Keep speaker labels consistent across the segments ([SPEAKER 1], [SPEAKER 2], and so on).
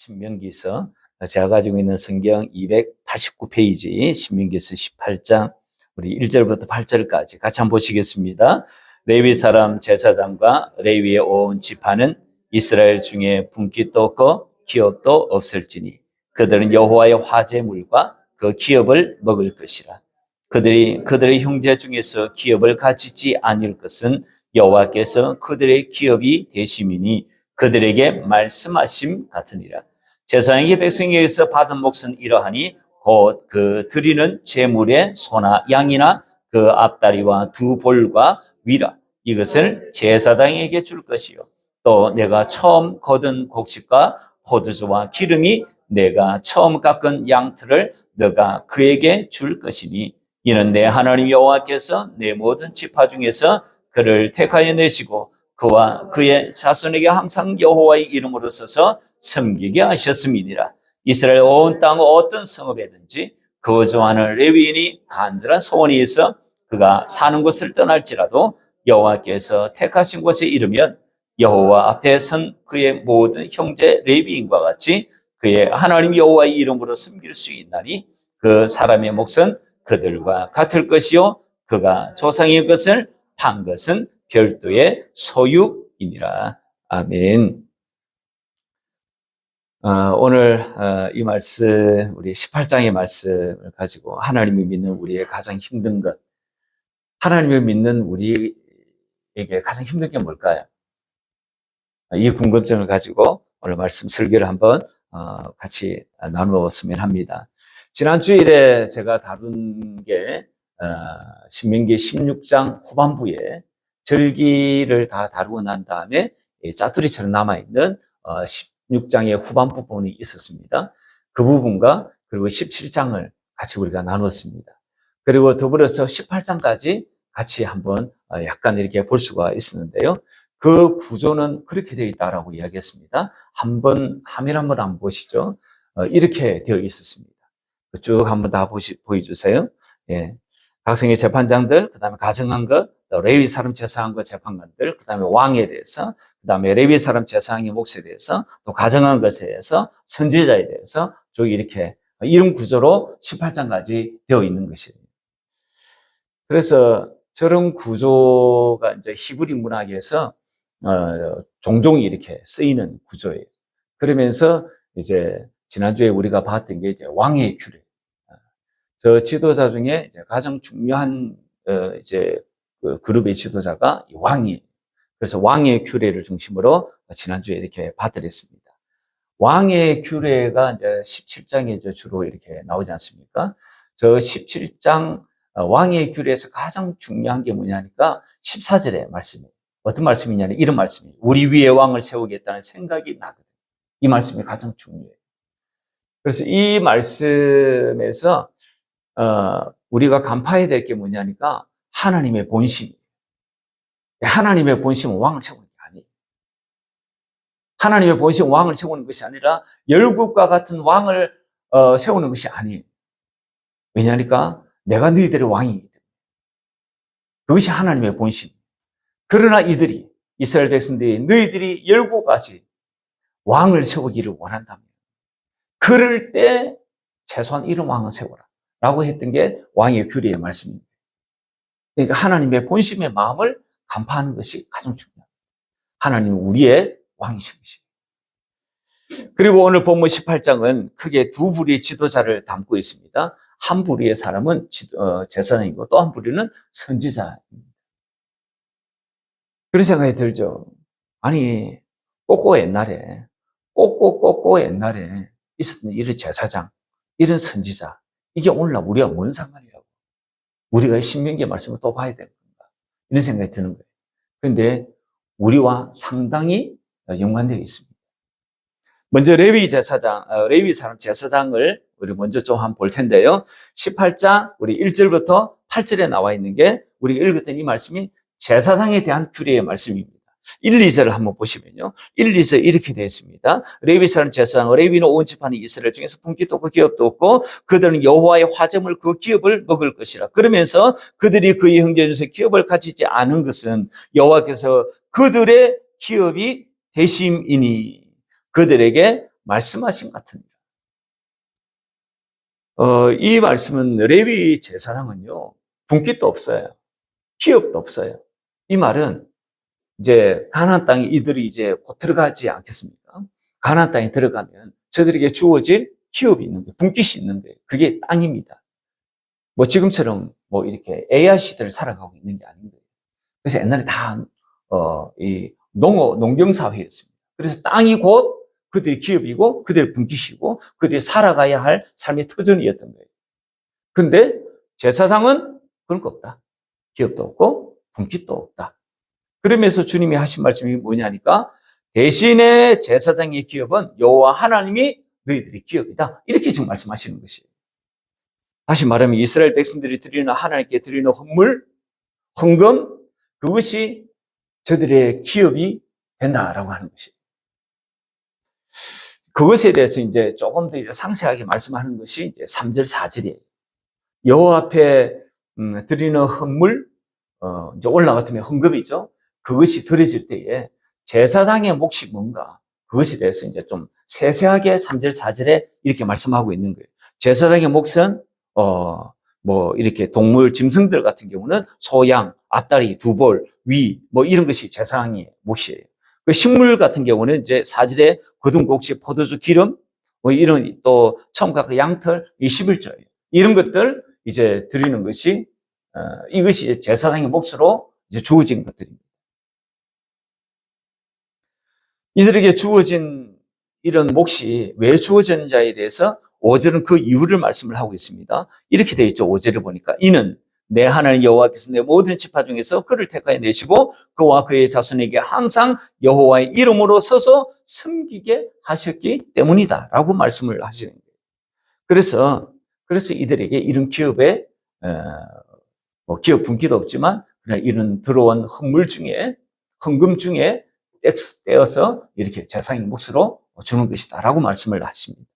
[SPEAKER 1] 신명기서, 제가 가지고 있는 성경 289페이지 신명기서 18장 우리 1절부터 8절까지 같이 한번 보시겠습니다. 레위 사람 제사장과 레위의 온 지파는 이스라엘 중에 분깃도 없고 기업도 없을지니 그들은 여호와의 화제물과 그 기업을 먹을 것이라. 그들의 형제 중에서 기업을 가지지 아니할 것은 여호와께서 그들의 기업이 되심이니 그들에게 말씀하심 같으니라. 제사장이 백성에게서 받은 몫은 이러하니 곧 그 드리는 제물의 소나 양이나 그 앞다리와 두 볼과 위라 이것을 제사장에게 줄 것이요 또 내가 처음 거둔 곡식과 포도주와 기름이 내가 처음 깎은 양털을 너가 그에게 줄 것이니 이는 내 하나님 여호와께서 내 모든 지파 중에서 그를 택하여 내시고 그와 그의 자손에게 항상 여호와의 이름으로 서서 섬기게 하셨음이니라. 이스라엘 온 땅 어떤 성읍에든지 거주하는 레위인이 간절한 소원이 있어 그가 사는 곳을 떠날지라도 여호와께서 택하신 곳에 이르면 여호와 앞에 선 그의 모든 형제 레위인과 같이 그의 하나님 여호와의 이름으로 섬길 수 있나니 그 사람의 몫은 그들과 같을 것이요 그가 조상의 것을 판 것은 별도의 소유이니라. 아멘. 오늘 이 말씀, 우리 18장의 말씀을 가지고 하나님을 믿는 우리의 가장 힘든 것, 하나님을 믿는 우리에게 가장 힘든 게 뭘까요? 이 궁금증을 가지고 오늘 말씀 설교를 한번 같이 나누었으면 합니다. 지난 주일에 제가 다룬 게 신명기 16장 후반부에 절기를 다 다루고 난 다음에 짜투리처럼 남아있는 16장의 후반부 부분이 있었습니다. 그 부분과 그리고 17장을 같이 우리가 나눴습니다. 그리고 더불어서 18장까지 같이 한번 약간 이렇게 볼 수가 있었는데요. 그 구조는 그렇게 되어 있다라고 이야기했습니다. 한번 화면 한번 보시죠. 이렇게 되어 있었습니다. 쭉 한번 다 보여주세요. 예. 각성의 재판장들, 그 다음에 가정한 것, 또 레위 사람 제사한 것 재판관들, 그 다음에 왕에 대해서, 그 다음에 레위 사람 제사장의 몫에 대해서, 또 가정한 것에 대해서, 선지자에 대해서 쭉 이렇게 이런 구조로 18장까지 되어 있는 것이에요. 그래서 저런 구조가 이제 히브리 문학에서 종종 이렇게 쓰이는 구조예요. 그러면서 이제 지난주에 우리가 봤던 게 이제 왕의 규례. 저 지도자 중에 이제 가장 중요한 이제 그 그룹의 지도자가 왕이에요. 그래서 왕의 규례를 중심으로 지난주에 이렇게 봐드렸습니다. 왕의 규례가 이제 17장에 주로 이렇게 나오지 않습니까? 저 17장 왕의 규례에서 가장 중요한 게 뭐냐니까 14절의 말씀이에요. 어떤 말씀이냐면 이런 말씀이에요. 우리 위에 왕을 세우겠다는 생각이 나거든요. 이 말씀이 가장 중요해요. 그래서 이 말씀에서 우리가 간파해야 될 게 뭐냐니까 하나님의 본심이에요. 하나님의 본심은 왕을 세우는 게 아니에요. 하나님의 본심은 왕을 세우는 것이 아니라 열국과 같은 왕을 세우는 것이 아니에요. 왜냐니까 내가 너희들의 왕이기 때문에. 그것이 하나님의 본심. 그러나 이들이 이스라엘 백성들이 너희들이 열국까지 왕을 세우기를 원한다면 그럴 때 최소한 이런 왕을 세워라 라고 했던 게 왕의 규례의 말씀입니다. 그러니까 하나님의 본심의 마음을 간파하는 것이 가장 중요합니다. 하나님은 우리의 왕이신 것입니다. 그리고 오늘 본문 18장은 크게 두 부류의 지도자를 담고 있습니다. 한 부류의 사람은 제사장이고 또 한 부류는 선지자입니다. 그런 생각이 들죠. 아니 꼭꼭 옛날에 있었던 이런 제사장, 이런 선지자, 이게 오늘날 우리가 뭔 상관이라고. 우리가 이 신명기의 말씀을 또 봐야 되는 건가. 이런 생각이 드는 거예요. 그런데 우리와 상당히 연관되어 있습니다. 먼저 레위 사람 제사장을 우리 먼저 좀 한번 볼 텐데요. 18장 우리 1절부터 8절에 나와 있는 게 우리가 읽었던 이 말씀이 제사장에 대한 규례의 말씀입니다. 1, 2절을 한번 보시면요. 1, 2절 이렇게 되어 있습니다. 레위 사람 제사장, 레위는 온 지파는 이스라엘 중에서 분깃도 없고 기업도 없고 그들은 여호와의 화제물 그 기업을 먹을 것이라. 그러면서 그들이 그의 형제 중에서 기업을 가지지 않은 것은 여호와께서 그들의 기업이 되심이니 그들에게 말씀하신 것 같습니다. 이 말씀은 레위 제사장은요, 분깃도 없어요. 기업도 없어요. 이 말은 이제 가나안 땅에 이들이 이제 곧 들어가지 않겠습니까? 가나안 땅에 들어가면 저들에게 주어질 기업이 있는데, 분깃이 있는데, 그게 땅입니다. 뭐 지금처럼 뭐 이렇게 AI 시대를 살아가고 있는 게 아닌 거예요. 그래서 옛날에 다, 이 농경사회였습니다. 그래서 땅이 곧 그들의 기업이고, 그들의 분깃이고, 그들이 살아가야 할 삶의 터전이었던 거예요. 근데 제사장은 그런 거 없다. 기업도 없고, 분깃도 없다. 그러면서 주님이 하신 말씀이 뭐냐니까, 대신에 제사장의 기업은 여호와 하나님이 너희들의 기업이다. 이렇게 지금 말씀하시는 것이에요. 다시 말하면 이스라엘 백성들이 드리는 하나님께 드리는 헌물, 헌금, 그것이 저들의 기업이 된다라고 하는 것이에요. 그것에 대해서 이제 조금 더 상세하게 말씀하는 것이 이제 3절, 4절이에요. 여호와 앞에 드리는 헌물, 이제 올라갔으면 헌금이죠. 그것이 드려질 때에 제사장의 몫이 뭔가, 그것에 대해서 이제 좀 세세하게 3절, 4절에 이렇게 말씀하고 있는 거예요. 제사장의 몫은, 뭐, 이렇게 동물, 짐승들 같은 경우는 소, 양, 앞다리, 두볼, 위, 뭐 이런 것이 제사장의 몫이에요. 그 식물 같은 경우는 이제 4절에 거둔 곡식, 포도주, 기름, 뭐 이런 또 처음과 그 양털, 이 11조예요. 이런 것들 이제 드리는 것이, 이것이 제사장의 몫으로 이제 주어진 것들입니다. 이들에게 주어진 이런 몫이 왜 주어졌는지에 대해서 5절은 그 이유를 말씀을 하고 있습니다. 이렇게 되어 있죠. 5절을 보니까 이는 내 하나님 여호와께서 내 모든 지파 중에서 그를 택하여 내시고 그와 그의 자손에게 항상 여호와의 이름으로 서서 섬기게 하셨기 때문이다 라고 말씀을 하시는 거예요. 그래서 이들에게 이런 기업에 뭐 기업 분기도 없지만 그냥 이런 들어온 헌물 중에, 헌금 중에 떼어서 이렇게 제사장의 몫으로 주는 것이다 라고 말씀을 하십니다.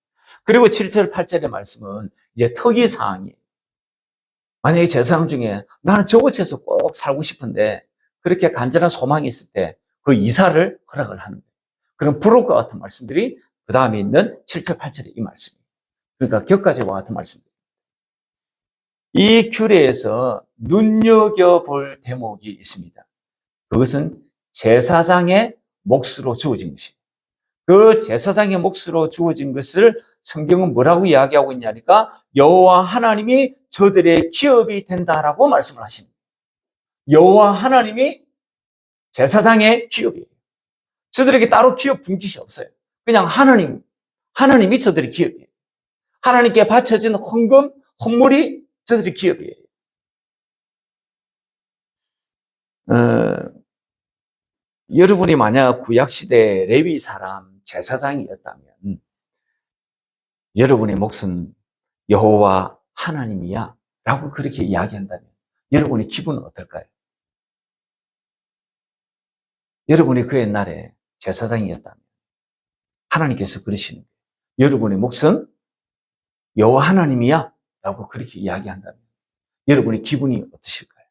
[SPEAKER 1] 그리고 7절, 8절의 말씀은 이제 특이사항이에요. 만약에 제사장 중에 나는 저곳에서 꼭 살고 싶은데 그렇게 간절한 소망이 있을 때 그 이사를 허락을 하는 거예요. 그런 부록과 같은 말씀들이 그 다음에 있는 7절, 8절의 이 말씀입니다. 그러니까 격가지와 같은 말씀입니다. 이 규례에서 눈여겨볼 대목이 있습니다. 그것은 제사장의 몫으로 주어진 것입니다. 그 제사장의 몫으로 주어진 것을 성경은 뭐라고 이야기하고 있냐니까 여호와 하나님이 저들의 기업이 된다라고 말씀을 하십니다. 여호와 하나님이 제사장의 기업이에요. 저들에게 따로 기업 분깃이 없어요. 그냥 하나님이 저들의 기업이에요. 하나님께 바쳐진 헌금, 헌물이 저들의 기업이에요. 여러분이 만약 구약시대 레위 사람 제사장이었다면 여러분의 몫은 여호와 하나님이야 라고 그렇게 이야기한다면 여러분의 기분은 어떨까요? 여러분이 그 옛날에 제사장이었다면 하나님께서 그러시는 거예요. 여러분의 몫은 여호와 하나님이야 라고 그렇게 이야기한다면 여러분의 기분이 어떠실까요?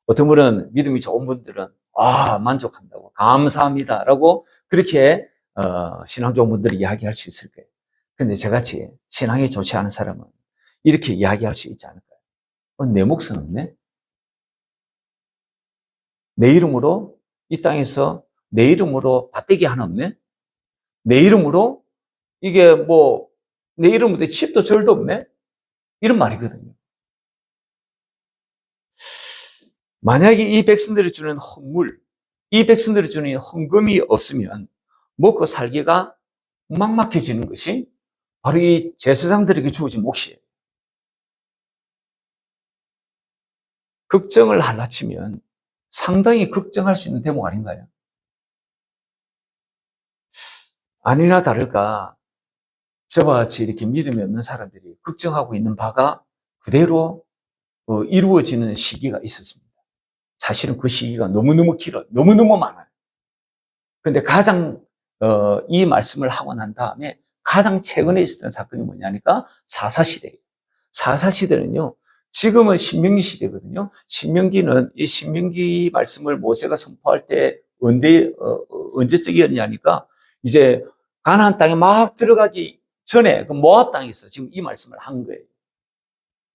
[SPEAKER 1] 어떤 분은 믿음이 좋은 분들은 만족한다고 감사합니다 라고 그렇게 신앙 좋은 분들이 이야기할 수 있을 거예요. 근데 저같이 신앙이 좋지 않은 사람은 이렇게 이야기할 수 있지 않을까요? 내 몫은 없네? 내 이름으로 이 땅에서 내 이름으로 밭대기 하나 없네? 내 이름으로 이게 뭐 내 이름으로 집도 절도 없네? 이런 말이거든요. 만약에 이 백성들이 주는 헌물, 이 백성들이 주는 헌금이 없으면 먹고 살기가 막막해지는 것이 바로 이 제사장들에게 주어진 몫이에요. 걱정을 하나 치면 상당히 걱정할 수 있는 대목 아닌가요? 아니나 다를까 저와 같이 이렇게 믿음이 없는 사람들이 걱정하고 있는 바가 그대로 이루어지는 시기가 있었습니다. 사실은 그 시기가 너무너무 길어요. 너무너무 많아요. 근데 가장 이 말씀을 하고 난 다음에 가장 최근에 있었던 사건이 뭐냐니까 사사시대예요. 사사시대는요. 지금은 신명기 시대거든요. 신명기는 이 신명기 말씀을 모세가 선포할 때 언제적이었냐니까 이제 가나안 땅에 막 들어가기 전에 그 모압 땅에서 지금 이 말씀을 한 거예요.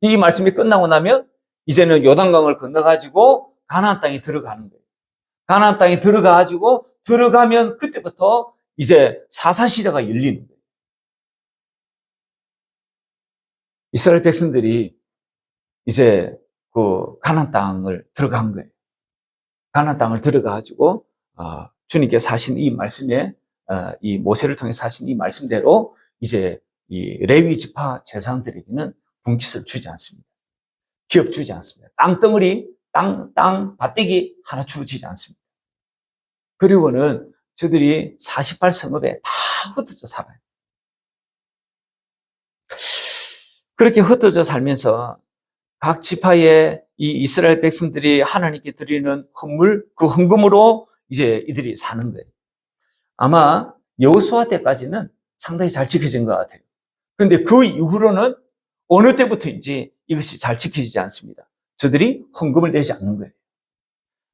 [SPEAKER 1] 이 말씀이 끝나고 나면 이제는 요단강을 건너가지고 가나안 땅에 들어가는 거예요. 가나안 땅에 들어가가지고 들어가면 그때부터 이제 사사시대가 열리는 거예요. 이스라엘 백성들이 이제 그 가나안 땅을 들어간 거예요. 가나안 땅을 들어가가지고 주님께서 하신 이 말씀에 이 모세를 통해 하신 이 말씀대로 이제 이 레위 지파 제사장들에게는 분깃을 주지 않습니다. 기업 주지 않습니다. 땅덩어리, 땅 밭대기 하나 주어지지 않습니다. 그리고는 저들이 48성읍에 다 흩어져 살아요. 그렇게 흩어져 살면서 각 지파의 이 이스라엘 백성들이 하나님께 드리는 헌물, 그 헌금으로 이제 이들이 사는 거예요. 아마 여호수아 때까지는 상당히 잘 지켜진 것 같아요. 그런데 그 이후로는 어느 때부터인지 이것이 잘 지켜지지 않습니다. 저들이 헌금을 내지 않는 거예요.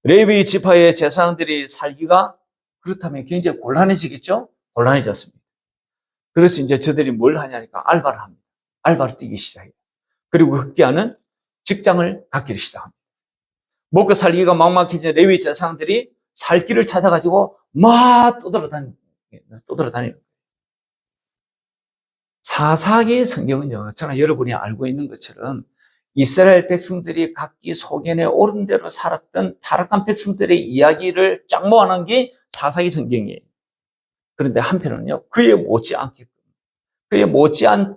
[SPEAKER 1] 레위 지파의 제사장들이 살기가 그렇다면 굉장히 곤란해지겠죠? 곤란해졌습니다. 그래서 이제 저들이 뭘 하냐니까 알바를 합니다. 알바를 뛰기 시작해요. 그리고 흑기야는 직장을 갖기를 시작합니다. 먹고 살기가 막막해진 레위 제사장들이 살 길을 찾아가지고 막 떠돌아다니는 거예요. 사사기 성경은요, 저는 여러분이 알고 있는 것처럼 이스라엘 백성들이 각기 소견에 옳은 대로 살았던 타락한 백성들의 이야기를 쫙 모아놓은 게 사사기 성경이에요. 그런데 한편으로는요, 그에 못지않을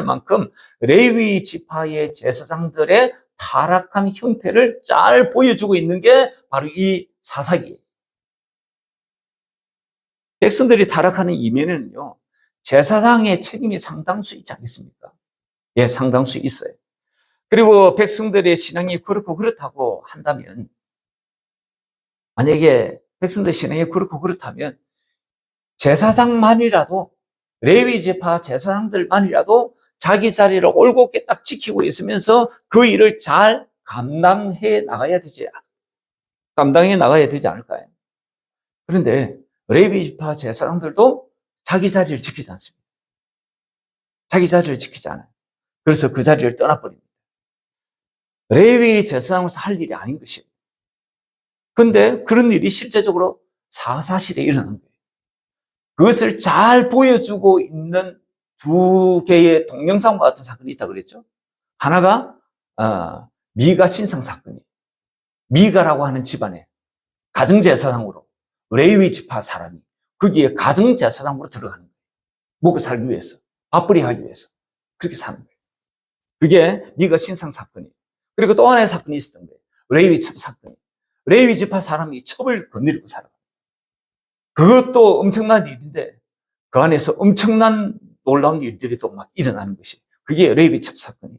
[SPEAKER 1] 만큼 레위 지파의 제사장들의 타락한 형태를 잘 보여주고 있는 게 바로 이 사사기예요. 백성들이 타락하는 이면에는요, 제사장의 책임이 상당수 있지 않겠습니까? 예, 상당수 있어요. 그리고 백성들의 신앙이 그렇고 그렇다고 한다면, 만약에 백성들 신앙이 그렇고 그렇다면 제사장만이라도, 레위 지파 제사장들만이라도 자기 자리를 올곧게 딱 지키고 있으면서 그 일을 잘 감당해 나가야 되지 않을까요? 그런데 레위 지파 제사장들도 자기 자리를 지키지 않습니다. 자기 자리를 지키지 않아요. 그래서 그 자리를 떠나버립니다. 레위 제사장으로서 할 일이 아닌 것이에요. 그런데 그런 일이 실제적으로 사사시대에 일어나는 거예요. 그것을 잘 보여주고 있는 두 개의 동영상과 같은 사건이 있다고 그랬죠. 하나가 미가 신상 사건이에요. 미가라고 하는 집안에 가정제사장으로 레위 지파 사람이 거기에 가정제사장으로 들어가는 거예요. 먹고 살기 위해서, 밥벌이 하기 위해서 그렇게 사는 거예요. 그게 미가 신상 사건이에요. 그리고 또 하나의 사건이 있었던 거예요. 레위 첩 사건이에요. 레위 지파 사람이 첩을 건드리고 살아가요. 그것도 엄청난 일인데 그 안에서 엄청난 놀라운 일들이 또 막 일어나는 것이, 그게 레위 첩 사건이에요.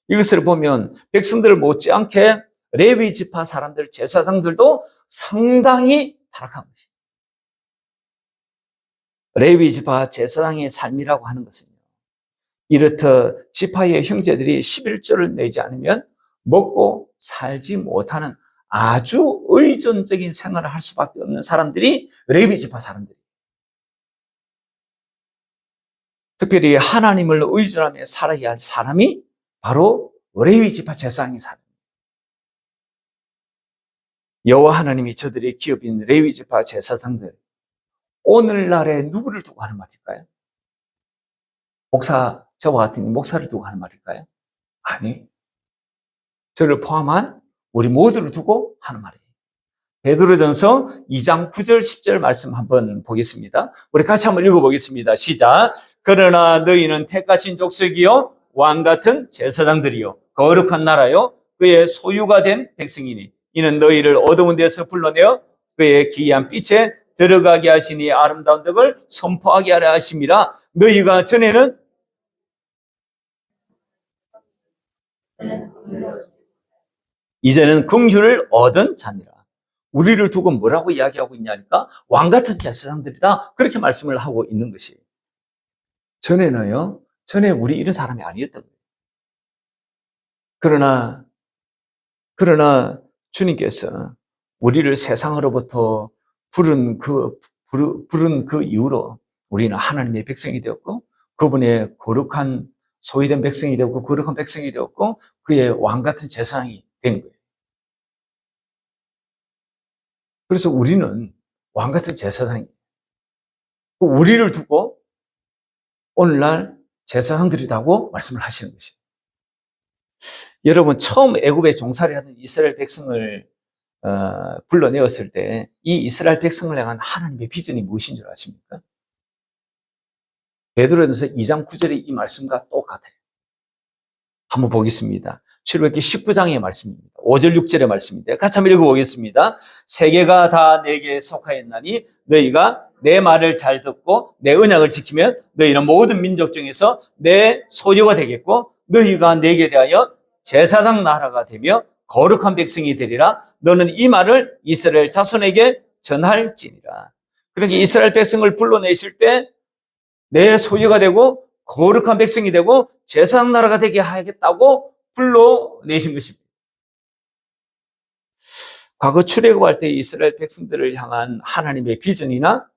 [SPEAKER 1] 이것을 보면 백성들을 못지않게 레위 지파 사람들, 제사장들도 상당히 타락한 것이에요. 레위 지파 제사장의 삶이라고 하는 것은요, 이렇듯 지파의 형제들이 11조를 내지 않으면 먹고 살지 못하는 아주 의존적인 생활을 할 수밖에 없는 사람들이 레위 지파 사람들이에요. 특별히 하나님을 의존하며 살아야 할 사람이 바로 레위 지파 제사장의 사람입니다. 여호와 하나님이 저들의 기업인 레위 지파 제사장들, 오늘날에 누구를 두고 하는 말일까요? 목사, 저와 같은 목사를 두고 하는 말일까요? 아니, 저를 포함한 우리 모두를 두고 하는 말이에요. 베드로전서 2장 9절 10절 말씀 한번 보겠습니다. 우리 같이 한번 읽어보겠습니다. 시작. 그러나 너희는 택하신 족속이요 왕같은 제사장들이요 거룩한 나라요 그의 소유가 된 백성이니 이는 너희를 어두운 데서 불러내어 그의 기이한 빛에 들어가게 하시니 아름다운 덕을 선포하게 하려 하심이라. 너희가 전에는 이제는 긍휼을 얻은 자니라. 우리를 두고 뭐라고 이야기하고 있냐니까 왕같은 제사장들이다, 그렇게 말씀을 하고 있는 것이에요. 전에 우리 이런 사람이 아니었던 거예요. 그러나 주님께서 우리를 세상으로부터 부른 그 부른 그 이후로 우리는 하나님의 백성이 되었고 그분의 거룩한 소유된 백성이 되었고 거룩한 백성이 되었고 그의 왕 같은 제사장이 된 거예요. 그래서 우리는 왕 같은 제사장이 우리를 두고 오늘날 제사장들이라고 말씀을 하시는 것이에요. 여러분 처음 애굽에 종살이하는 이스라엘 백성을 불러내었을 때 이 이스라엘 백성을 향한 하나님의 비전이 무엇인 줄 아십니까? 베드로전서 2장 9절의 이 말씀과 똑같아요. 한번 보겠습니다. 출애굽기 19장의 말씀입니다. 5절 6절의 말씀인데 같이 한번 읽어보겠습니다. 세계가 다 내게 속하였나니 너희가 내 말을 잘 듣고 내 언약을 지키면 너희는 모든 민족 중에서 내 소유가 되겠고 너희가 내게 대하여 제사장 나라가 되며 거룩한 백성이 되리라. 너는 이 말을 이스라엘 자손에게 전할지니라. 그러니까 이스라엘 백성을 불러내실 때 내 소유가 되고 거룩한 백성이 되고 제사장 나라가 되게 하겠다고 불러내신 것입니다. 과거 출애굽할 때 이스라엘 백성들을 향한 하나님의 비전이나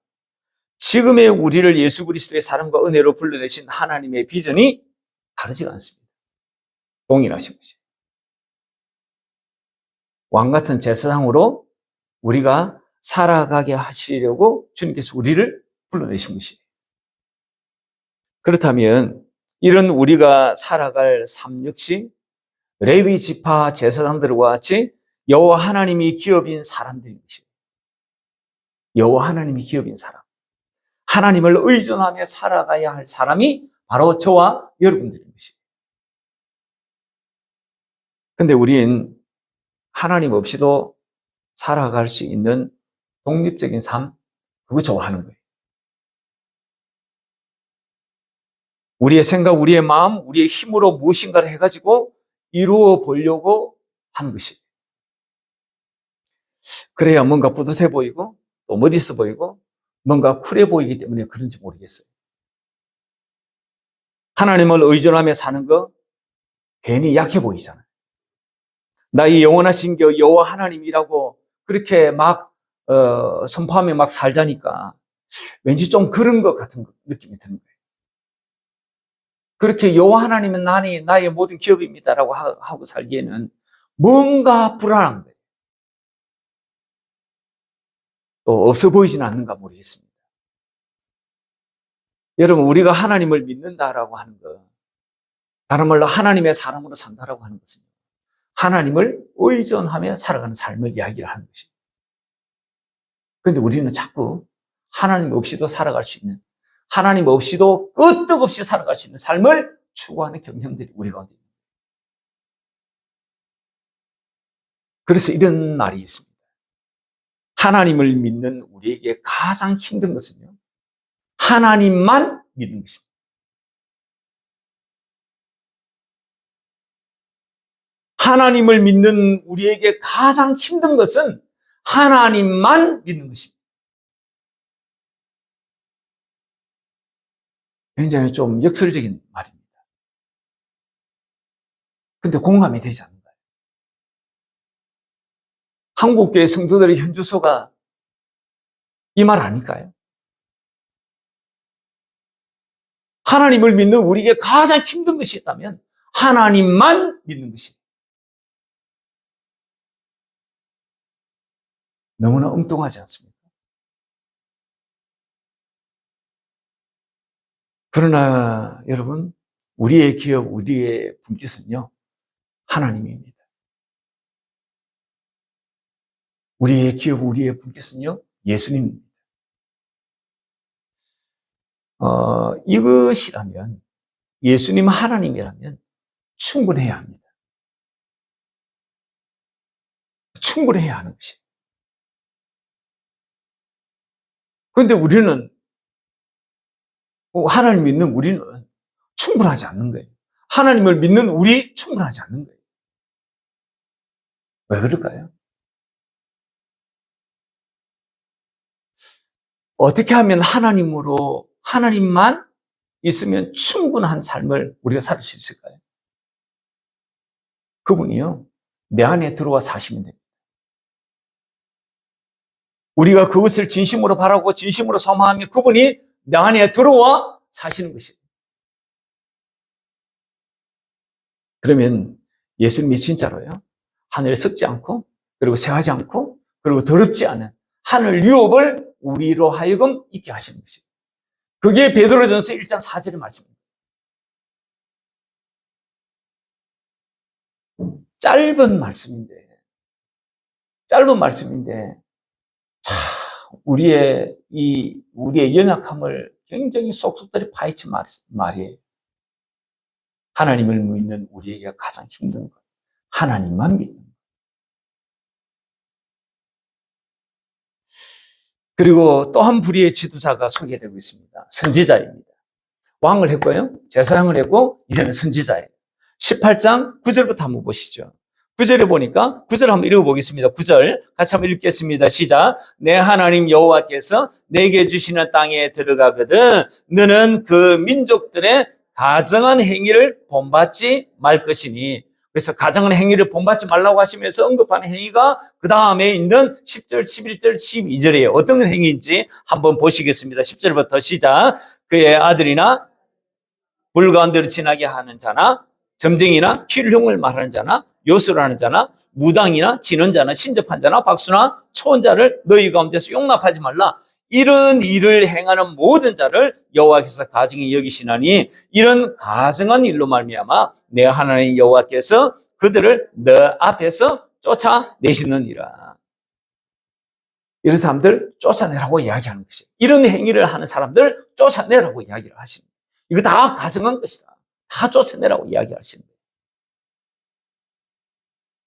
[SPEAKER 1] 지금의 우리를 예수 그리스도의 사랑과 은혜로 불러내신 하나님의 비전이 다르지가 않습니다. 동일하신 것이에요. 왕 같은 제사장으로 우리가 살아가게 하시려고 주님께서 우리를 불러내신 것이에요. 그렇다면 이런 우리가 살아갈 삶 역시 레위 지파 제사장들과 같이 여호와 하나님이 기업인 사람들인 것이에요. 여호와 하나님이 기업인 사람. 하나님을 의존하며 살아가야 할 사람이 바로 저와 여러분들인 것이에요. 근데 우린 하나님 없이도 살아갈 수 있는 독립적인 삶, 그거 좋아하는 거예요. 우리의 생각, 우리의 마음, 우리의 힘으로 무엇인가를 해가지고 이루어 보려고 하는 것이에요. 그래야 뭔가 뿌듯해 보이고 또 멋있어 보이고 뭔가 쿨해 보이기 때문에 그런지 모르겠어요. 하나님을 의존하며 사는 거 괜히 약해 보이잖아요. 나의 영원하신 여호와 하나님이라고 그렇게 막 선포하며 막 살자니까 왠지 좀 그런 것 같은 느낌이 드는 거예요. 그렇게 여호와 하나님은 나의 모든 기업입니다라고 하고 살기에는 뭔가 불안한 거예요. 또 없어 보이지는 않는가 모르겠습니다. 여러분 우리가 하나님을 믿는다라고 하는 것, 다른 말로 하나님의 사람으로 산다라고 하는 것은 하나님을 의존하며 살아가는 삶을 이야기를 하는 것입니다. 그런데 우리는 자꾸 하나님 없이도 살아갈 수 있는, 하나님 없이도 끄떡없이 살아갈 수 있는 삶을 추구하는 경향들이 우리 가운데 있습니다. 그래서 이런 말이 있습니다. 하나님을 믿는 우리에게 가장 힘든 것은요, 하나님만 믿는 것입니다. 하나님을 믿는 우리에게 가장 힘든 것은 하나님만 믿는 것입니다. 굉장히 좀 역설적인 말입니다. 근데 공감이 되지 않는 거예요. 한국교회 성도들의 현주소가 이 말 아닐까요? 하나님을 믿는 우리에게 가장 힘든 것이 있다면 하나님만 믿는 것입니다. 너무나 엉뚱하지 않습니까? 그러나 여러분, 우리의 기업, 우리의 분깃은요, 하나님입니다. 우리의 기업, 우리의 분깃은요, 예수님입니다. 이것이라면, 예수님 하나님이라면 충분해야 합니다. 충분해야 하는 것이에요. 그런데 우리는, 하나님 믿는 우리는 충분하지 않는 거예요. 하나님을 믿는 우리 충분하지 않는 거예요. 왜 그럴까요? 어떻게 하면 하나님만 있으면 충분한 삶을 우리가 살 수 있을까요? 그분이요, 내 안에 들어와 사시면 됩니다. 우리가 그것을 진심으로 바라고 진심으로 소망하며 그분이 내 안에 들어와 사시는 것이에요. 그러면 예수님이 진짜로요, 하늘에 썩지 않고, 그리고 새하지 않고, 그리고 더럽지 않은 하늘 유업을 우리로 하여금 있게 하시는 것이에요. 그게 베드로전서 1장 4절의 말씀입니다. 짧은 말씀인데, 자, 우리의 연약함을 굉장히 쏙쏙들이 파헤친 말이에요. 하나님을 믿는 우리에게 가장 힘든 것, 하나님만 믿는 것. 그리고 또 한 부류의 지도자가 소개되고 있습니다. 선지자입니다. 왕을 했고요, 제사장을 했고, 이제는 선지자예요. 18장 9절부터 한번 보시죠. 9절에 보니까 9절 한번 읽어보겠습니다. 9절 같이 한번 읽겠습니다. 시작. 내 하나님 여호와께서 내게 주시는 땅에 들어가거든 너는 그 민족들의 가증한 행위를 본받지 말 것이니. 그래서 가증한 행위를 본받지 말라고 하시면서 언급하는 행위가 그 다음에 있는 10절, 11절, 12절이에요. 어떤 행위인지 한번 보시겠습니다. 10절부터 시작. 그의 아들이나 불 가운데로 지나게 하는 자나 점쟁이나 킬흉을 말하는 자나 요술을 하는 자나 무당이나 지는 자나 신접한 자나 박수나 초혼자를 너희 가운데서 용납하지 말라. 이런 일을 행하는 모든 자를 여호와께서 가증히 여기시나니 이런 가증한 일로 말미암아 내 하나님 여호와께서 그들을 너 앞에서 쫓아내시느니라. 이런 사람들 쫓아내라고 이야기하는 것이에요. 이런 행위를 하는 사람들 쫓아내라고 이야기를 하십니다. 이거 다 가증한 것이다. 다 쫓아내라고 이야기하십니다.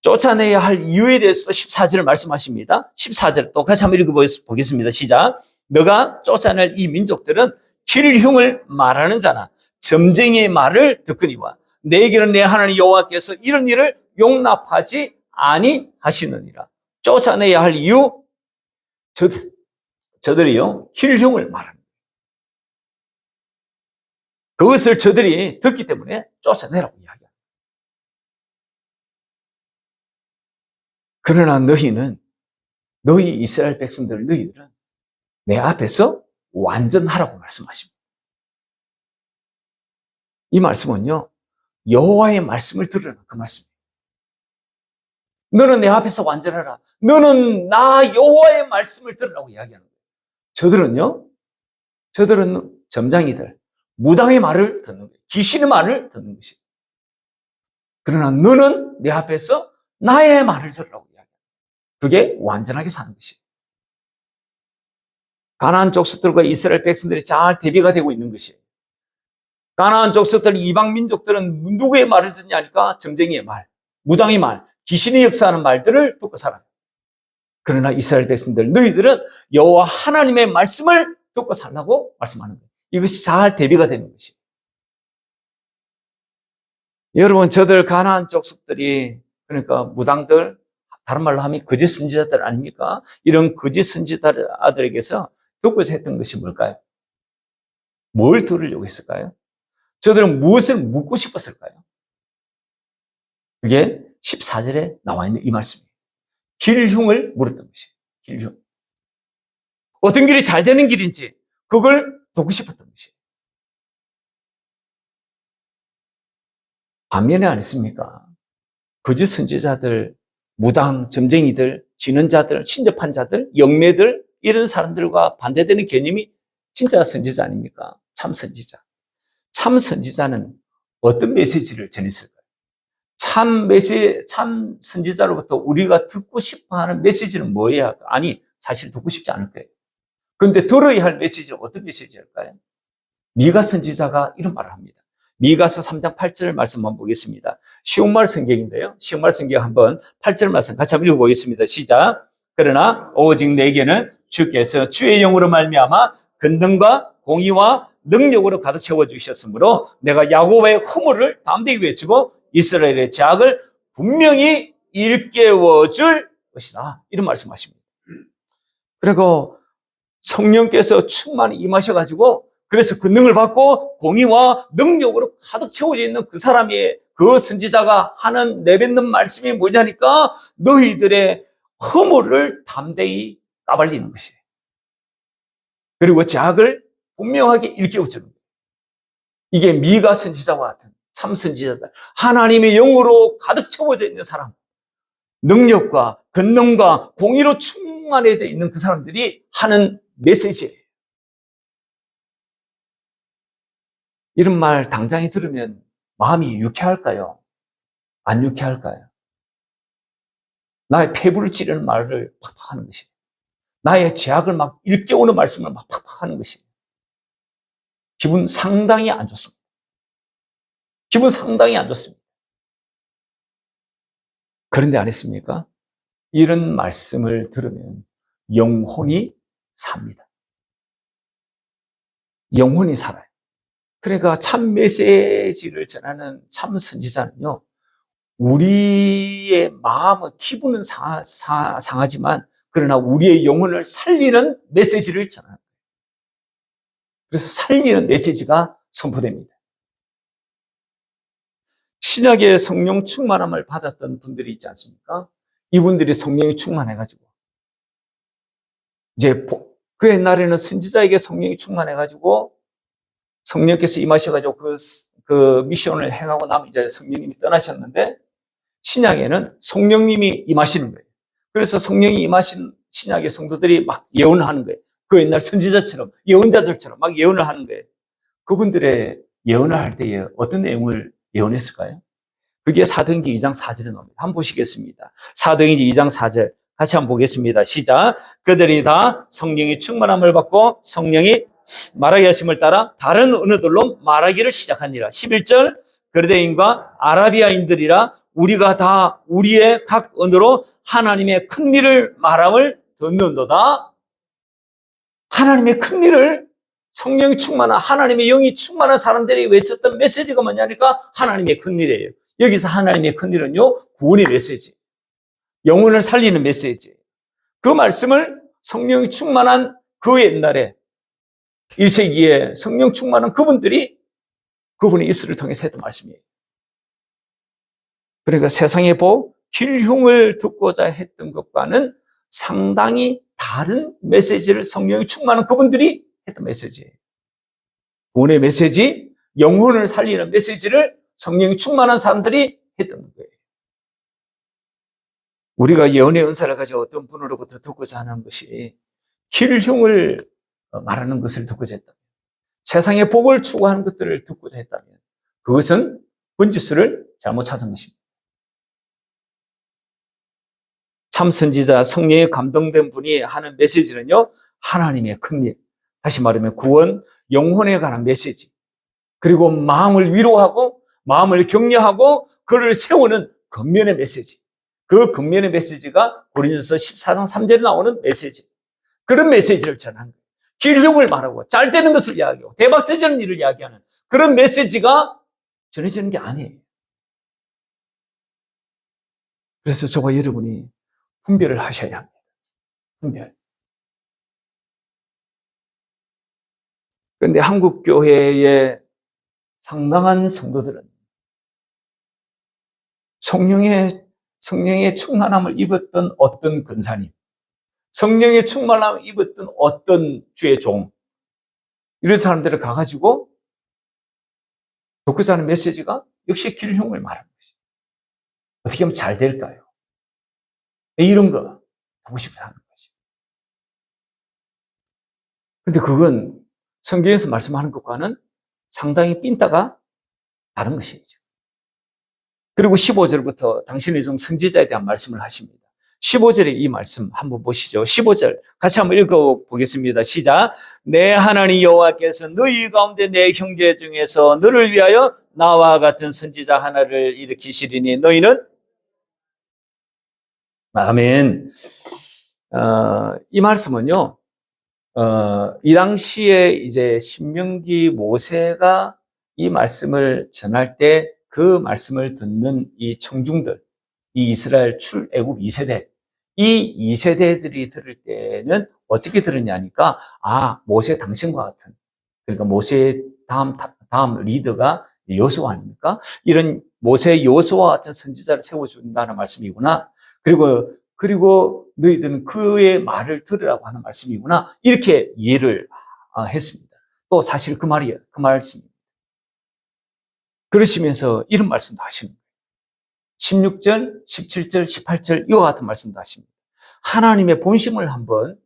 [SPEAKER 1] 쫓아내야 할 이유에 대해서도 14절을 말씀하십니다. 14절 똑같이 한번 읽어보겠습니다. 시작. 너가 쫓아낼 이 민족들은 킬흉을 말하는 자나 점쟁이의 말을 듣거니와 내게는 내 하나님 여호와께서 이런 일을 용납하지 아니하시느니라. 쫓아내야 할 이유, 저들이요 킬흉을 말합니다. 그것을 저들이 듣기 때문에 쫓아내라고 이야기합니다. 그러나 너희 이스라엘 백성들, 너희들은 내 앞에서 완전하라고 말씀하십니다. 이 말씀은요, 여호와의 말씀을 들으라는 그 말씀이에요. 너는 내 앞에서 완전하라. 너는 나 여호와의 말씀을 들으라고 이야기하는 거예요. 저들은 점장이들, 무당의 말을 듣는 거예요. 귀신의 말을 듣는 것이에요. 그러나 너는 내 앞에서 나의 말을 들으라고 이야기해요. 그게 완전하게 사는 것이에요. 가나안 족속들과 이스라엘 백성들이 잘 대비가 되고 있는 것이에요. 가나안 족속들, 이방 민족들은 누구의 말을 듣냐니까 점쟁이의 말, 무당의 말, 귀신이 역사하는 말들을 듣고 살아요. 그러나 이스라엘 백성들, 너희들은 여호와 하나님의 말씀을 듣고 살라고 말씀하는 거예요. 이것이 잘 대비가 되는 것이에요. 여러분, 저들 가나안 족속들이, 그러니까 무당들, 다른 말로 하면 거짓 선지자들 아닙니까? 이런 거짓 선지자들에게서 듣고자 했던 것이 뭘까요? 뭘 들으려고 했을까요? 저들은 무엇을 묻고 싶었을까요? 그게 14절에 나와 있는 이 말씀이에요. 길흉을 물었던 것이에요. 길흉. 어떤 길이 잘 되는 길인지 그걸 듣고 싶었던 것이에요. 반면에 아니습니까? 거짓 선지자들, 무당, 점쟁이들, 지능자들, 신접한 자들, 영매들 이런 사람들과 반대되는 개념이 진짜 선지자 아닙니까? 참 선지자. 참 선지자는 어떤 메시지를 전했을까요? 참 선지자로부터 우리가 듣고 싶어하는 메시지는 뭐예요? 아니, 사실 듣고 싶지 않을 거예요. 그런데 들어야 할 메시지는 어떤 메시지일까요? 미가 선지자가 이런 말을 합니다. 미가서 3장 8절 말씀 한번 보겠습니다. 쉬운 말 성경인데요. 쉬운 말 성경 한번 8절 말씀 같이 한번 읽어보겠습니다. 시작. 그러나 오직 내게는 주께서 주의 영으로 말미암아 권능과 공의와 능력으로 가득 채워주셨으므로 내가 야곱의 허물을 담대히 외치고 이스라엘의 죄악을 분명히 일깨워줄 것이다. 이런 말씀하십니다. 그리고 성령께서 충만히 임하셔가지고 그래서 권능을 받고 공의와 능력으로 가득 채워져 있는 그 사람이, 그 선지자가 하는 내뱉는 말씀이 뭐냐니까 너희들의 허물을 담대히 까발리는 것이에요. 그리고 죄악을 분명하게 일깨워주는 거예요. 이게 미가 선지자와 같은 참 선지자들, 하나님의 영으로 가득 채워져 있는 사람, 능력과 권능과 공의로 충만해져 있는 그 사람들이 하는 메시지예요. 이런 말 당장에 들으면 마음이 유쾌할까요? 안 유쾌할까요? 나의 폐부를 찌르는 말을 팍팍 하는 것이에요. 나의 죄악을 막 일깨우는 말씀을 막 팍팍 하는 것이에요. 기분 상당히 안 좋습니다. 기분 상당히 안 좋습니다. 그런데 안 했습니까? 이런 말씀을 들으면 영혼이 삽니다. 영혼이 살아요. 그러니까 참 메시지를 전하는 참 선지자는요, 우리의 마음은, 기분은 상하지만, 그러나 우리의 영혼을 살리는 메시지를 전하는 거예요. 그래서 살리는 메시지가 선포됩니다. 신약의 성령 충만함을 받았던 분들이 있지 않습니까? 이분들이 성령이 충만해가지고, 이제 그 옛날에는 선지자에게 성령이 충만해가지고, 성령께서 임하셔가지고 그 미션을 행하고 나면 이제 성령님이 떠나셨는데, 신약에는 성령님이 임하시는 거예요. 그래서 성령이 임하신 신약의 성도들이 막 예언하는 거예요. 그 옛날 선지자처럼, 예언자들처럼 막 예언을 하는 거예요. 그분들의 예언을 할 때에 어떤 내용을 예언했을까요? 그게 사도행전 2장 4절에 나옵니다. 한번 보시겠습니다. 사도행전 2장 4절 같이 한번 보겠습니다. 시작. 그들이 다 성령이 충만함을 받고 성령이 말하게 하심을 따라 다른 언어들로 말하기를 시작하니라. 11절. 그레데인과 아라비아인들이라 우리가 다 우리의 각 언어로 하나님의 큰 일을 말함을 듣는도다. 하나님의 큰 일을, 성령이 충만한, 하나님의 영이 충만한 사람들이 외쳤던 메시지가 뭐냐니까 하나님의 큰 일이에요. 여기서 하나님의 큰 일은요, 구원의 메시지, 영혼을 살리는 메시지. 그 말씀을 성령이 충만한 그 옛날에 1세기에 성령 충만한 그분들이 그분의 입술을 통해서 했던 말씀이에요. 그러니까 세상의 복, 길흉을 듣고자 했던 것과는 상당히 다른 메시지를 성령이 충만한 그분들이 했던 메시지예요. 구원의 메시지, 영혼을 살리는 메시지를 성령이 충만한 사람들이 했던 거예요. 우리가 예언의 은사를 가지고 어떤 분으로부터 듣고자 하는 것이 길흉을 말하는 것을 듣고자 했다면, 세상의 복을 추구하는 것들을 듣고자 했다면 그것은 번지수를 잘못 찾은 것입니다. 참 선지자, 성령에 감동된 분이 하는 메시지는요, 하나님의 큰 일, 다시 말하면 구원, 영혼에 관한 메시지, 그리고 마음을 위로하고 마음을 격려하고 그를 세우는 겉면의 메시지, 그 겉면의 메시지가 고린도서 14장 3절에 나오는 메시지, 그런 메시지를 전하는 거예요. 길흉을 말하고 잘 되는 것을 이야기하고 대박 터지는 일을 이야기하는 그런 메시지가 전해지는 게 아니에요. 그래서 저와 여러분이 분별을 하셔야 합니다. 분별. 그런데 한국 교회의 상당한 성도들은 성령의 충만함을 입었던 어떤 권사님, 성령의 충만함을 입었던 어떤 주의 종, 이런 사람들을 가가지고 듣고자 하는 메시지가 역시 길흉을 말하는 것이죠. 어떻게 하면 잘 될까요? 이런 거 하고 싶어 하는 거지. 근데 그건 성경에서 말씀하는 것과는 상당히 삔따가 다른 것이죠. 그리고 15절부터 당신의 종 선지자에 대한 말씀을 하십니다. 15절에 이 말씀 한번 보시죠. 15절 같이 한번 읽어보겠습니다. 시작. 내 하나님 여호와께서 너희 가운데 내 형제 중에서 너를 위하여 나와 같은 선지자 하나를 일으키시리니 너희는 아멘. 이 말씀은요, 이 당시에 이제 신명기 모세가 이 말씀을 전할 때 그 말씀을 듣는 이 청중들, 이 이스라엘 출애굽 2세대, 이 2세대들이 들을 때는 어떻게 들었냐니까, 모세 당신과 같은, 그러니까 모세의 다음 리더가 여호수아 아닙니까? 이런 모세 여호수아 같은 선지자를 세워준다는 말씀이구나. 그리고 그리고 너희들은 그의 말을 들으라고 하는 말씀이구나. 이렇게 이해를 했습니다. 또 사실 그 말이에요. 그 말씀입니다. 그러시면서 이런 말씀도 하시는 거예요. 16절, 17절, 18절 이와 같은 말씀도 하십니다. 하나님의 본심을 한번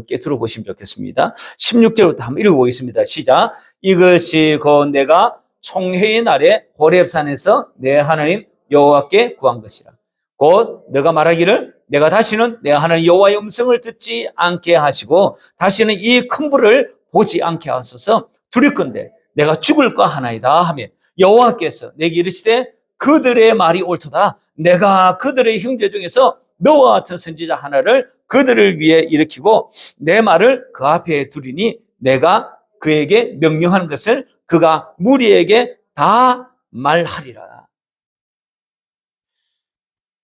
[SPEAKER 1] 깨뜨려 보시면 좋겠습니다. 16절부터 한번 읽어보겠습니다. 시작. 이것이 곧 내가 총회의 날에 호렙산에서 내 하나님 여호와께 구한 것이라. 곧 너가 말하기를 내가 다시는 내 하나님 여호와의 음성을 듣지 않게 하시고 다시는 이 큰 불을 보지 않게 하소서. 두렵건대 내가 죽을까 하나이다 하며 여호와께서 내게 이르시되 그들의 말이 옳도다. 내가 그들의 형제 중에서 너와 같은 선지자 하나를 그들을 위해 일으키고 내 말을 그 앞에 두리니 내가 그에게 명령하는 것을 그가 무리에게 다 말하리라.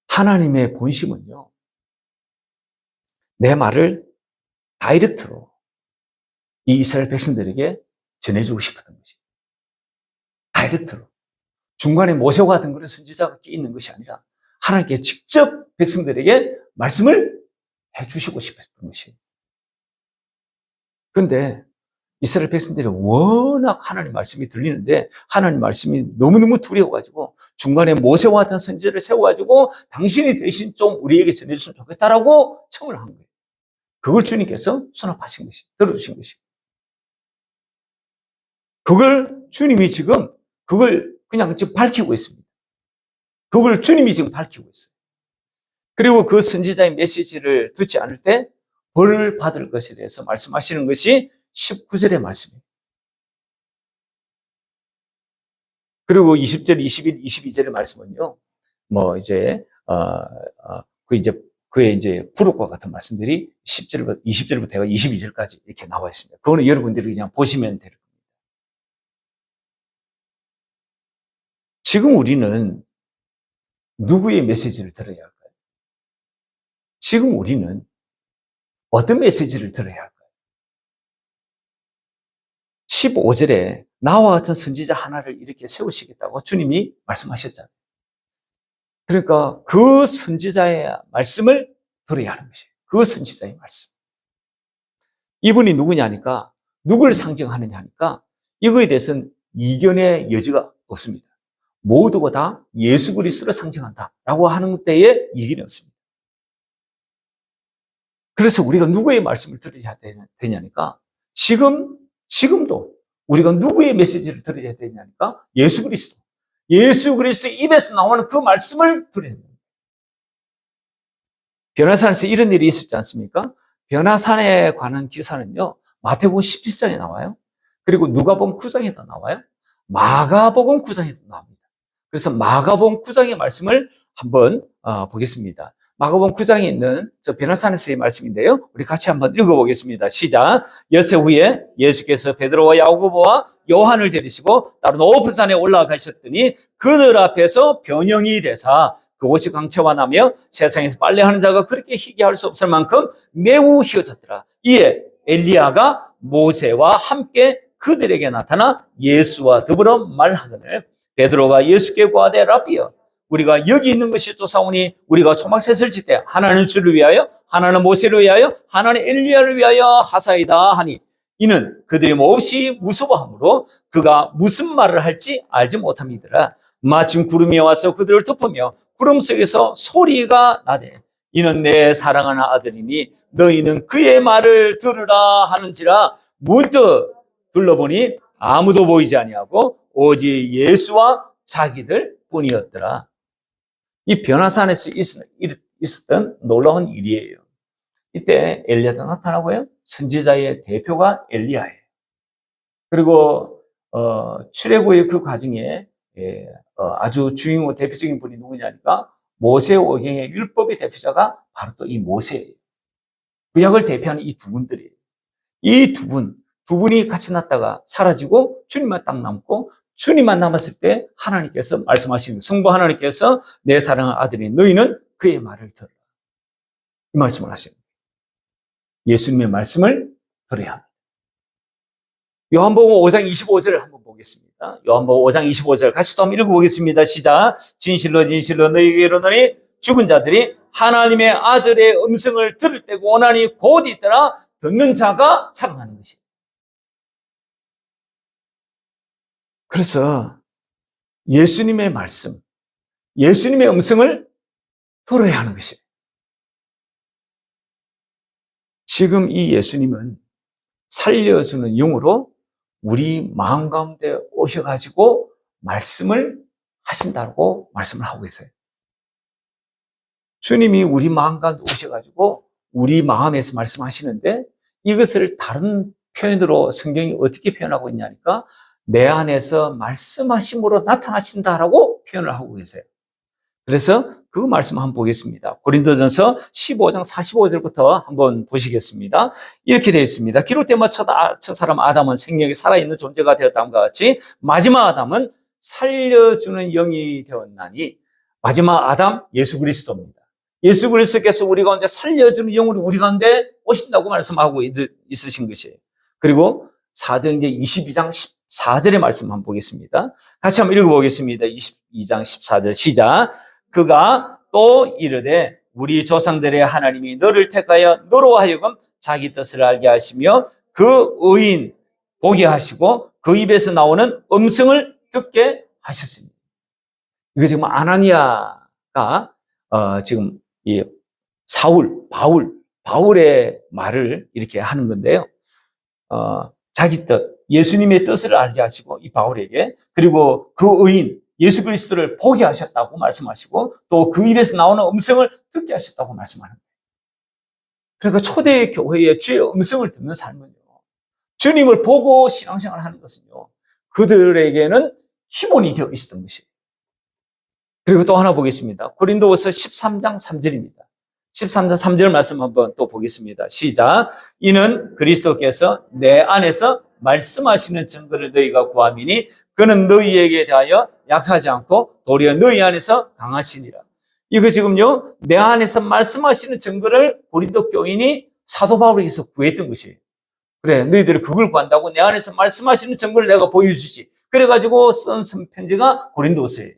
[SPEAKER 1] 하나님의 본심은요, 내 말을 다이렉트로 이 이스라엘 백성들에게 전해주고 싶었던 것이에요. 다이렉트로. 중간에 모세와 같은 그런 선지자가 끼 있는 것이 아니라 하나님께 직접 백성들에게 말씀을 해주시고 싶었던 것이에요. 그런데 이스라엘 백성들이 워낙 하나님 말씀이 들리는데 하나님 말씀이 너무너무 두려워가지고 중간에 모세와 같은 선지자를 세워가지고 당신이 대신 좀 우리에게 전해줬으면 좋겠다라고 청을 한 거예요. 그걸 주님께서 수납하신 것이에요. 들어주신 것이에요. 그걸 주님이 지금 그걸 그냥 지금 밝히고 있습니다. 그걸 주님이 지금 밝히고 있어요. 그리고 그 선지자의 메시지를 듣지 않을 때 벌을 받을 것에 대해서 말씀하시는 것이 19절의 말씀이에요. 그리고 20절, 21, 22절의 말씀은요, 그의 부록과 같은 말씀들이 20절부터 22절까지 이렇게 나와 있습니다. 그거는 여러분들이 그냥 보시면 될 겁니다. 지금 우리는 누구의 메시지를 들어야 할까요? 지금 우리는 어떤 메시지를 들어야 할까요? 15절에 나와 같은 선지자 하나를 이렇게 세우시겠다고 주님이 말씀하셨잖아요. 그러니까 그 선지자의 말씀을 들어야 하는 것이에요. 그 선지자의 말씀. 이분이 누구냐니까, 누구를 상징하느냐 하니까 이거에 대해서는 이견의 여지가 없습니다. 모두가 다 예수 그리스도를 상징한다라고 하는 때에 이견이 없습니다. 그래서 우리가 누구의 말씀을 들어야 되냐니까 지금도 우리가 누구의 메시지를 들어야 되냐니까 예수 그리스도. 예수 그리스도의 입에서 나오는 그 말씀을 들어야 됩니다. 변화산에서 이런 일이 있었지 않습니까? 변화산에 관한 기사는요, 마태복음 17장에 나와요. 그리고 누가복음 9장에도 나와요. 마가복음 9장에도 나옵니다. 그래서 마가복음 9장의 말씀을 한번 보겠습니다. 마가복음 9장에 있는 저 변화산에서의 말씀인데요. 우리 같이 한번 읽어보겠습니다. 시작. 엿새 후에 예수께서 베드로와 야고보와 요한을 데리시고 다른 높은 산에 올라가셨더니 그들 앞에서 변형이 되사 그곳이 광채와 나며 세상에서 빨래하는 자가 그렇게 희귀할 수 없을 만큼 매우 희어졌더라. 이에 엘리야가 모세와 함께 그들에게 나타나 예수와 더불어 말하거늘 베드로가 예수께 고하되 라비여 우리가 여기 있는 것이 좋사오니 우리가 초막셋을 짓되 하나는 주를 위하여 하나는 모세를 위하여 하나는 엘리야를 위하여 하사이다 하니 이는 그들이 몹시 무서워하므로 그가 무슨 말을 할지 알지 못함이더라. 마침 구름이 와서 그들을 덮으며 구름 속에서 소리가 나되 이는 내 사랑하는 아들이니 너희는 그의 말을 들으라 하는지라. 문득 둘러보니 아무도 보이지 아니하고 오직 예수와 자기들 뿐이었더라. 이 변화산에서 있었던 놀라운 일이에요. 이때 엘리야도 나타나고요. 선지자의 대표가 엘리야예요. 그리고 출애굽의 그 과정에 아주 주인공 대표적인 분이 누구냐니까 모세오경의 율법의 대표자가 바로 또 이 모세예요. 구약을 대표하는 이 두 분들이에요. 이 두 분이 같이 났다가 사라지고 주님만 딱 남고 주님만 남았을 때 하나님께서 말씀하시는 성부 하나님께서 내 사랑하는 아들이 너희는 그의 말을 들으라. 이 말씀을 하시는 거예요. 예수님의 말씀을 들어야 합니다. 요한복음 5장 25절을 한번 보겠습니다. 요한복음 5장 25절 같이 또 한번 읽어보겠습니다. 시작. 진실로 진실로 너희에게 이르노니 죽은 자들이 하나님의 아들의 음성을 들을 때고 원하니 곧 있더라 듣는 자가 살아나는 것이에요. 그래서 예수님의 말씀, 예수님의 음성을 들어야 하는 것이에요. 지금 이 예수님은 살려주는 영으로 우리 마음 가운데 오셔가지고 말씀을 하신다고 말씀을 하고 계세요. 주님이 우리 마음 가운데 오셔가지고 우리 마음에서 말씀하시는데 이것을 다른 표현으로 성경이 어떻게 표현하고 있냐니까 내 안에서 말씀하심으로 나타나신다라고 표현을 하고 계세요. 그래서 그 말씀 한번 보겠습니다. 고린도전서 15장 45절부터 한번 보시겠습니다. 이렇게 되어 있습니다. 기록된 바 첫 사람 아담은 생명이 살아있는 존재가 되었다함과 같이 마지막 아담은 살려주는 영이 되었나니 마지막 아담 예수 그리스도입니다. 예수 그리스도께서 우리 가운데 살려주는 영으로 우리 가운데 오신다고 말씀하고 있으신 것이에요. 그리고 사도행전 22장 14절의 말씀 한번 보겠습니다. 같이 한번 읽어보겠습니다. 22장 14절 시작. 그가 또 이르되 우리 조상들의 하나님이 너를 택하여 너로 하여금 자기 뜻을 알게 하시며 그 의인 보게 하시고 그 입에서 나오는 음성을 듣게 하셨습니다. 이거 지금 아나니아가 지금 이 바울의 말을 이렇게 하는 건데요. 자기 뜻, 예수님의 뜻을 알게 하시고 이 바울에게 그리고 그 의인 예수 그리스도를 보게 하셨다고 말씀하시고 또 그 입에서 나오는 음성을 듣게 하셨다고 말씀하는 거예요. 그러니까 초대 교회의 주의 음성을 듣는 삶은요. 주님을 보고 신앙생활을 하는 것은요. 그들에게는 기본이 되어 있었던 것이에요. 그리고 또 하나 보겠습니다. 고린도후서 13장 3절입니다. 13장 3절 말씀 한번 또 보겠습니다. 시작. 이는 그리스도께서 내 안에서 말씀하시는 증거를 너희가 구함이니 그는 너희에게 대하여 약하지 않고 도리어 너희 안에서 강하시니라. 이거 지금요. 내 안에서 말씀하시는 증거를 고린도 교인이 사도 바울에게서 구했던 것이에요. 그래, 너희들이 그걸 구한다고 내 안에서 말씀하시는 증거를 내가 보여주지. 그래가지고 쓴 편지가 고린도서예요.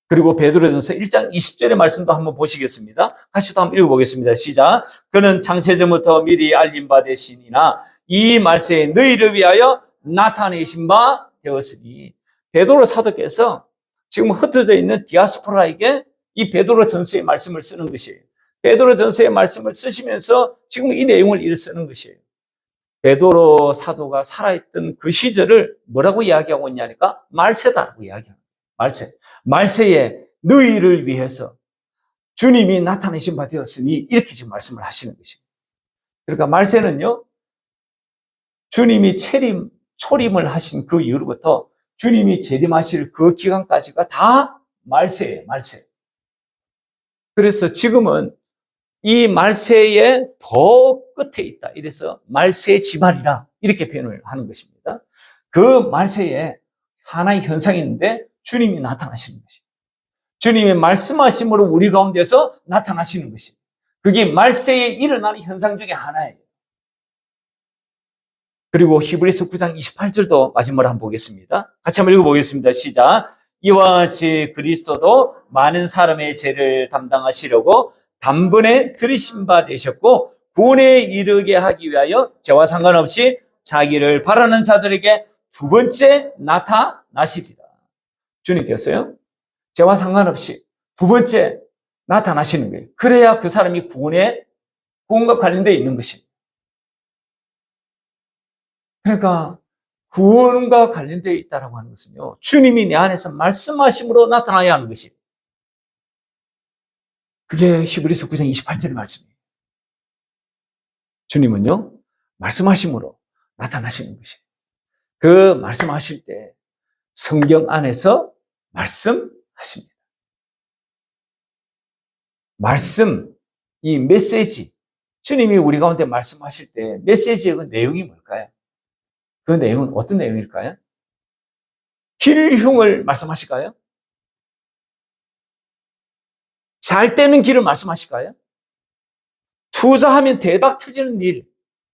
[SPEAKER 1] 그리고 베드로전서 1장 20절의 말씀도 한번 보시겠습니다. 같이 또 한번 읽어보겠습니다. 시작. 그는 창세전부터 미리 알린 바 되시니나 이 말씀에 너희를 위하여 나타내신 바 되었으니 베드로 사도께서 지금 흩어져 있는 디아스포라에게 이 베드로 전서의 말씀을 쓰는 것이에요. 베드로 전서의 말씀을 쓰시면서 지금 이 내용을 쓰는 것이에요. 베드로 사도가 살아있던 그 시절을 뭐라고 이야기하고 있냐니까 말세다라고 이야기합니다. 말세에 너희를 위해서 주님이 나타내신 바 되었으니 이렇게 지금 말씀을 하시는 것입니다. 그러니까 말세는요, 주님이 초림을 하신 그 이후로부터 주님이 재림하실 그 기간까지가 다 말세예요, 말세. 그래서 지금은 이 말세의 더 끝에 있다. 이래서 말세 지발이라 이렇게 표현을 하는 것입니다. 그 말세에 하나의 현상이 있는데 주님이 나타나시는 것입니다. 주님의 말씀하심으로 우리 가운데서 나타나시는 것입니다. 그게 말세에 일어나는 현상 중에 하나예요. 그리고 히브리서 9장 28절도 마지막으로 한번 보겠습니다. 같이 한번 읽어보겠습니다. 시작. 이와 같이 그리스도도 많은 사람의 죄를 담당하시려고 단번에 들이신 바 되셨고 구원에 이르게 하기 위하여 죄와 상관없이 자기를 바라는 자들에게 두 번째 나타나시리라. 주님께서요, 죄와 상관없이 두 번째 나타나시는 거예요. 그래야 그 사람이 구원과 관련되어 있는 것입니다. 그러니까 구원과 관련되어 있다고 하는 것은요, 주님이 내 안에서 말씀하심으로 나타나야 하는 것입니다. 그게 히브리서 9장 28절의 말씀이에요. 주님은요, 말씀하심으로 나타나시는 것이에요. 그 말씀하실 때 성경 안에서 말씀하십니다. 말씀, 이 메시지, 주님이 우리 가운데 말씀하실 때 메시지의 그 내용이 뭘까요? 그 내용은 어떤 내용일까요? 길흉을 말씀하실까요? 잘 되는 길을 말씀하실까요? 투자하면 대박 터지는 일,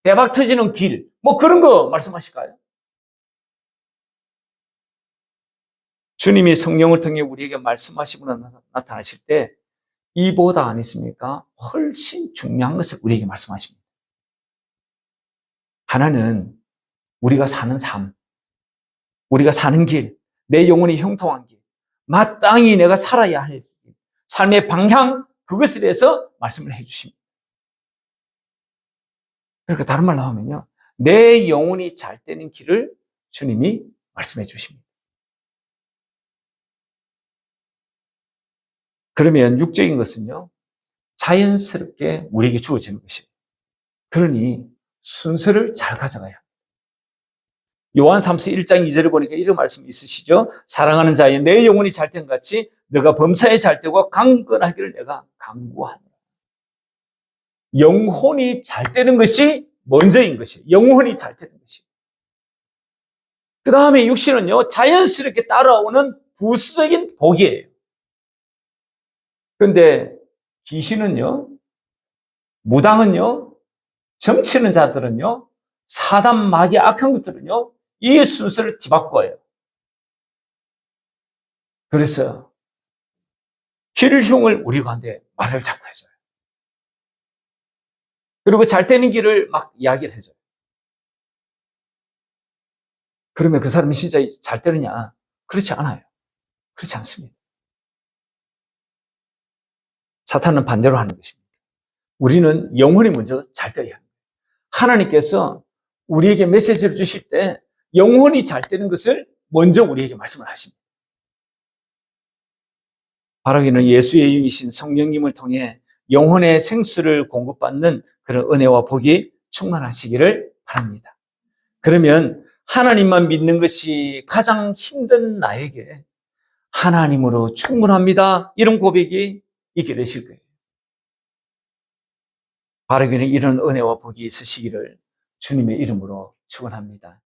[SPEAKER 1] 대박 터지는 길, 뭐 그런 거 말씀하실까요? 주님이 성령을 통해 우리에게 말씀하시고 나타나실 때 이보다 아니십니까? 훨씬 중요한 것을 우리에게 말씀하십니다. 하나는 우리가 사는 삶, 우리가 사는 길, 내 영혼이 형통한 길, 마땅히 내가 살아야 할 길, 삶의 방향, 그것에 대해서 말씀을 해주십니다. 그러니까 다른 말로 하면요, 내 영혼이 잘 되는 길을 주님이 말씀해 주십니다. 그러면 육적인 것은요, 자연스럽게 우리에게 주어지는 것이에요. 그러니 순서를 잘 가져가야 합니다. 요한 3서 1장 2절에 보니까 이런 말씀이 있으시죠. 사랑하는 자여, 내 영혼이 잘된 같이 너가 범사에 잘되고 강건하기를 내가 간구하노라. 영혼이 잘되는 것이 먼저인 것이에요. 영혼이 잘되는 것이에요. 그 다음에 육신은요, 자연스럽게 따라오는 부수적인 복이에요. 그런데 귀신은요, 무당은요, 점치는 자들은요, 사단, 마귀, 악한 것들은요, 이 순서를 뒤바꿔요. 그래서 길 흉을 우리 가운데 말을 자꾸 해줘요. 그리고 잘 되는 길을 막 이야기를 해줘요. 그러면 그 사람이 진짜 잘 되느냐? 그렇지 않아요. 그렇지 않습니다. 사탄은 반대로 하는 것입니다. 우리는 영혼이 먼저 잘 되어야 합니다. 하나님께서 우리에게 메시지를 주실 때 영혼이 잘 되는 것을 먼저 우리에게 말씀을 하십니다. 바라기는 예수의 영이신 성령님을 통해 영혼의 생수를 공급받는 그런 은혜와 복이 충만하시기를 바랍니다. 그러면 하나님만 믿는 것이 가장 힘든 나에게 하나님으로 충분합니다. 이런 고백이 있게 되실 거예요. 바라기는 이런 은혜와 복이 있으시기를 주님의 이름으로 축원합니다.